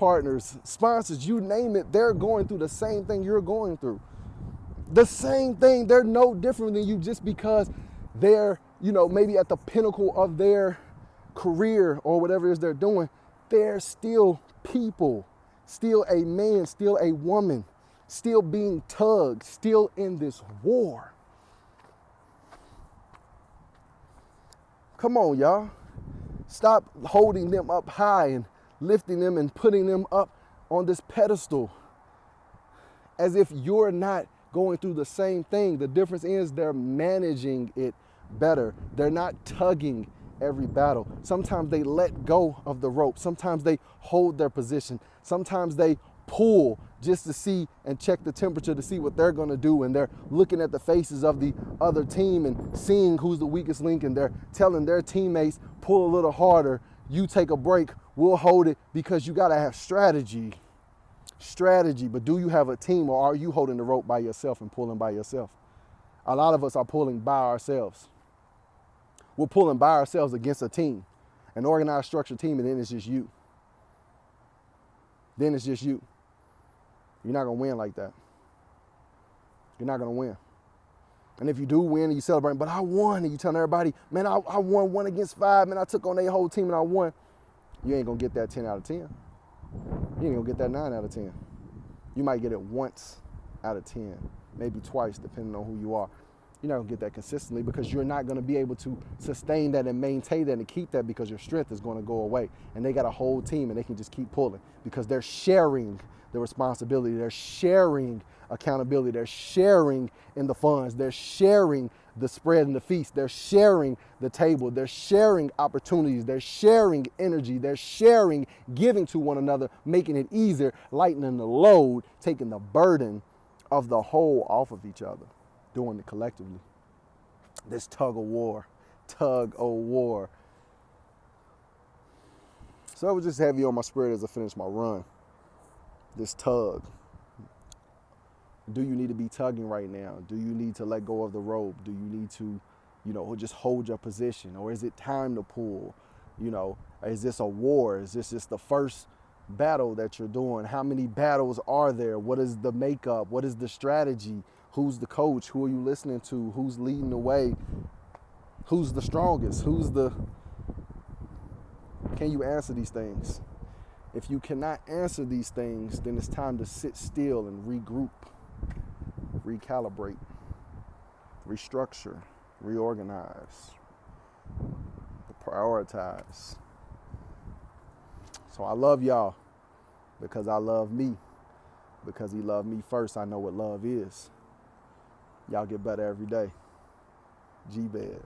partners, sponsors, you name it, they're going through the same thing you're going through. The same thing. They're no different than you just because they're, maybe at the pinnacle of their career or whatever it is they're doing. They're still people, still a man, still a woman, still being tugged, still in this war. Come on, y'all. Stop holding them up high and lifting them and putting them up on this pedestal as if you're not going through the same thing. The difference is they're managing it better. They're not tugging every battle. Sometimes they let go of the rope. Sometimes they hold their position. Sometimes they pull just to see and check the temperature to see what they're going to do. And they're looking at the faces of the other team and seeing who's the weakest link. And they're telling their teammates, pull a little harder. You take a break. We'll hold it, because you got to have strategy. But do you have a team, or are you holding the rope by yourself and pulling by yourself? A lot of us are pulling by ourselves. We're pulling by ourselves against a team, an organized, structured team, and then it's just you. You're not going to win like that. You're not going to win. And if you do win and you celebrate, but I won, and you telling everybody, man, I won 1 against 5, man, I took on their whole team and I won. You ain't going to get that 10 out of 10. You ain't going to get that 9 out of 10. You might get it once out of 10, maybe twice, depending on who you are. You're not going to get that consistently, because you're not going to be able to sustain that and maintain that and keep that, because your strength is going to go away. And they got a whole team and they can just keep pulling, because they're sharing the responsibility. They're sharing accountability. They're sharing in the funds. They're sharing the spread and the feast. They're sharing the table. They're sharing opportunities. They're sharing energy. They're sharing, giving to one another, making it easier, lightening the load, taking the burden of the whole off of each other, doing it collectively. This tug of war. So it was just heavy on my spirit as I finished my run. This tug. Do you need to be tugging right now? Do you need to let go of the rope? Do you need to, just hold your position? Or is it time to pull? Is this a war? Is this just the first battle that you're doing? How many battles are there? What is the makeup? What is the strategy? Who's the coach? Who are you listening to? Who's leading the way? Who's the strongest? Can you answer these things? If you cannot answer these things, then it's time to sit still and regroup, recalibrate, restructure, reorganize, prioritize. So I love y'all, because I love me, because he loved me first. I know what love is. Y'all get better every day. GBED.